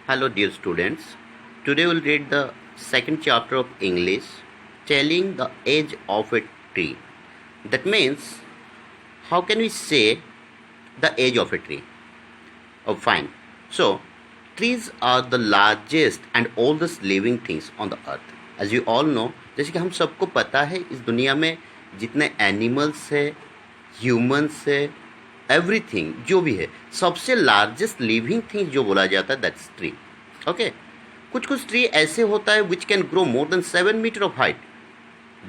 Hello, dear students. Today we'll read the second chapter of English, telling the age of a tree. That means, how can we say the age of a tree? Oh, fine. So, trees are the largest and oldest living things on the earth. As you all know, जैसे कि हम सबको पता है इस दुनिया में जितने एनिमल्स है, ह्यूमंस है, एवरीथिंग जो भी है, सबसे लार्जेस्ट लिविंग थिंग जो बोला जाता है दैट्स ट्री. ओके, कुछ कुछ ट्री ऐसे होता है which can grow more than 7 metre of height,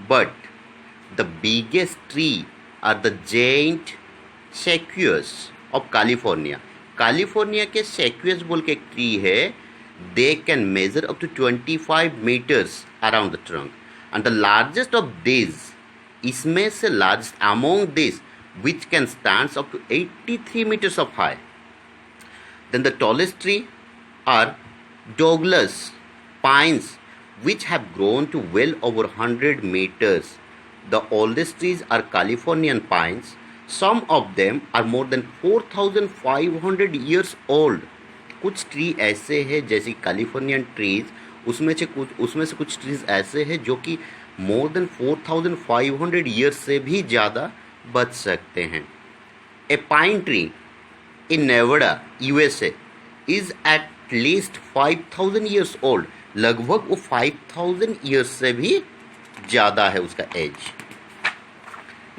but the biggest tree are the giant sequoias of California. California के सेक्यूअस बोल के एक ट्री है. They can measure up to 25 metres around the trunk and the largest of this, इसमें से largest among this which can stand up to 83 meters of high. Then the tallest tree are Douglas pines, which have grown to well over 100 meters. The oldest trees are Californian pines. Some of them are more than 4,500 years old. कुछ tree ऐसे हैं जैसे Californian trees, उसमें से कुछ trees ऐसे हैं जो कि मोर देन 4,500 ईयर्स से भी ज़्यादा बच सकते हैं. A pine tree in Nevada USA is at least 5,000 years old. लगभग वो 5,000 ईयर्स से भी ज़्यादा है उसका age.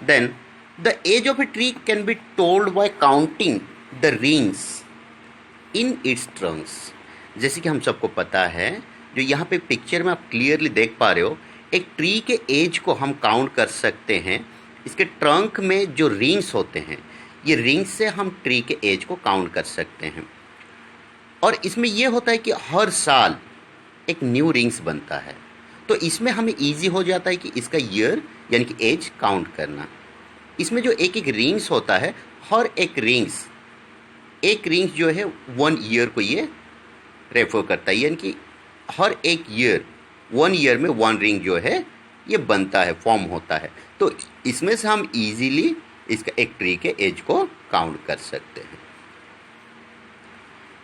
Then the age of a tree can be told by counting the rings in its trunks. जैसे कि हम सबको पता है, जो यहाँ पे पिक्चर में आप क्लियरली देख पा रहे हो, एक ट्री के एज को हम काउंट कर सकते हैं. इसके ट्रंक में जो रिंग्स होते हैं, ये रिंग्स से हम ट्री के एज को काउंट कर सकते हैं. और इसमें ये होता है कि हर साल एक न्यू रिंग्स बनता है, तो इसमें हमें इजी हो जाता है कि इसका ईयर यानी कि एज काउंट करना. इसमें जो एक एक रिंग्स होता है, हर एक रिंग्स जो है 1 ईयर को ये रेफर करता है, यानी कि हर एक ईयर 1 ईयर में 1 रिंग जो है ये बनता है, फॉर्म होता है. तो इसमें से हम इजीली इसका एक ट्री के एज को काउंट कर सकते हैं.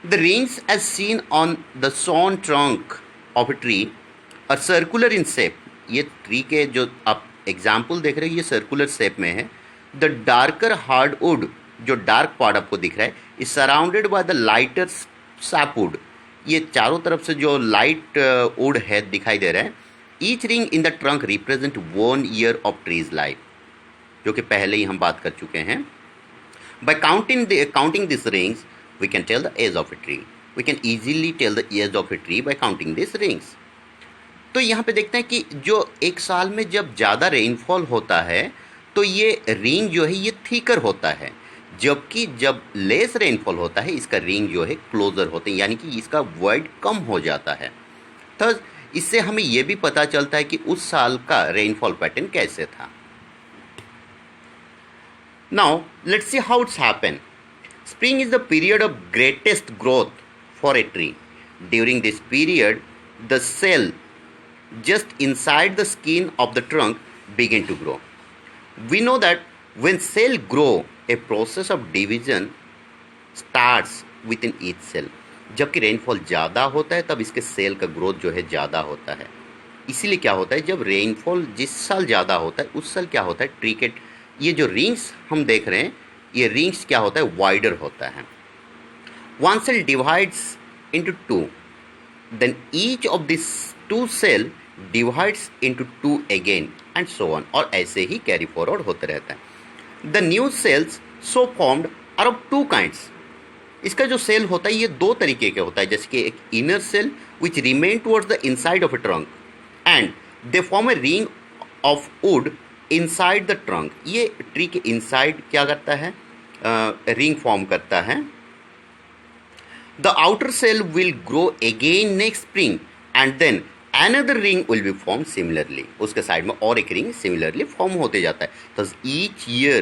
The rings as seen on the sawn trunk of a tree are circular in shape. ये ट्री के जो आप एग्जाम्पल देख रहे हो ये सर्कुलर शेप में है. द डार्कर हार्डवुड, जो डार्क पार्ट आपको दिख रहा है, is surrounded by the lighter sapwood. ये चारों तरफ से जो लाइट वुड है दिखाई दे रहा है. Each ring in the trunk represent 1 year of tree's life, जो कि पहले ही हम बात कर चुके हैं. By counting this rings we can tell the age of a tree. We can easily tell the age of a tree by counting this rings. तो यहाँ पे देखते हैं कि जो एक साल में जब ज़्यादा रेनफॉल होता है तो ये रिंग जो है ये थिकर होता है, जबकि जब लेस रेनफॉल होता है इसका रिंग जो है क्लोजर होते हैं, यानी कि इसका वॉइड कम हो जाता है. तो इससे हमें यह भी पता चलता है कि उस साल का रेनफॉल पैटर्न कैसे था. Now let's see how it's happen. Spring is the period of greatest growth for a tree. During this period the cell just inside the skin of the trunk begin to grow. We know that when cell grow, a process of division starts within each cell. जबकि rainfall ज़्यादा होता है तब इसके cell का growth जो है ज़्यादा होता है. इसीलिए क्या होता है, जब रेनफॉल जिस साल ज़्यादा होता है उस साल क्या होता है, ट्री के ये जो रिंग्स हम देख रहे हैं, ये रिंग्स क्या होता है, वाइडर होता है. One cell divides into 2, then each of this 2 cell divides into 2 again and so on. और ऐसे ही कैरी फॉरवर्ड होते रहता है. The new cells so formed are of 2 kinds. इसका जो सेल होता है ये 2 तरीके के होता है. जैसे कि एक inner cell which remain towards the inside of a trunk and they form a ring of wood inside the trunk. ये ट्री के इनसाइड क्या करता है, रिंग फॉर्म करता है. The outer cell will grow again next spring and then another ring will be formed similarly. उसके साइड में और एक रिंग सिमिलरली फॉर्म होते जाता है. तो each year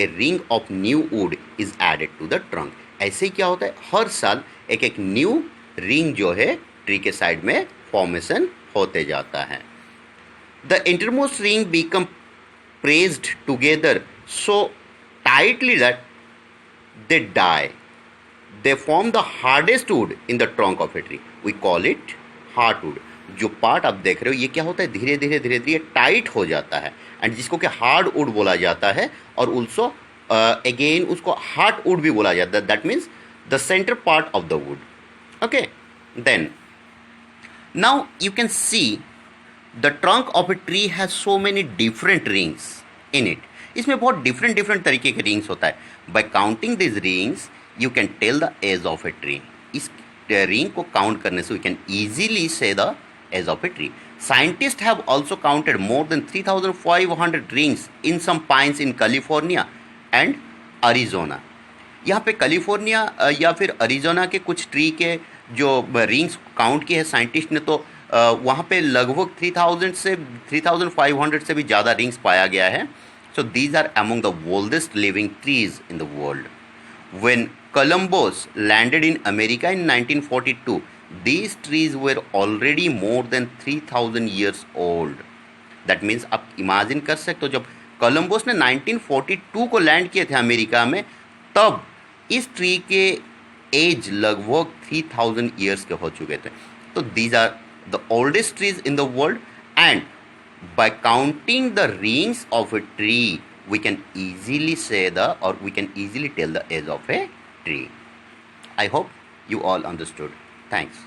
a ring of new wood is added to the trunk. ऐसे क्या होता है, हर साल एक एक न्यू रिंग जो है ट्री के साइड में फॉर्मेशन होते जाता है. The innermost ring become pressed together so tightly that they die. they form the hardest wood in the trunk of a tree. We call it heartwood. जो part आप देख रहे हो ये क्या होता है, धीरे धीरे धीरे धीरे टाइट हो जाता है, एंड जिसको कि हार्ड वुड बोला जाता है, और ऑल्सो अगेन उसको हार्ड वुड भी बोला जाता है. That means the centre part of the wood. Okay, then now you can see the trunk of a tree has so many different rings in it. इसमें बहुत डिफरेंट डिफरेंट तरीके के rings होता है. By counting this rings you can tell the age of a tree. इस ring को count करने से यू कैन ईजिली से the age of a tree. Scientists have also counted more than 3,500 rings in some pines in California and Arizona. यहाँ पे California या फिर Arizona के कुछ ट्री के जो रिंग्स काउंट किए हैं साइंटिस्ट ने, तो वहाँ पे लगभग 3,000 से 3,500 से भी ज़्यादा रिंग्स पाया गया है. So these are among the oldest living trees in the world. When Columbus landed in America in 1942, these trees were already more than 3,000 years old. That means आप इमेजिन कर सकते हो, जब कोलंबस ने 1942 को लैंड किए थे अमेरिका में, तब इस ट्री के एज लगभग 3,000 ईयर्स के हो चुके थे. तो these are the oldest trees in the world, and by counting the rings of a tree we can easily say we can easily tell the age of a tree. I hope you all understood. Thanks.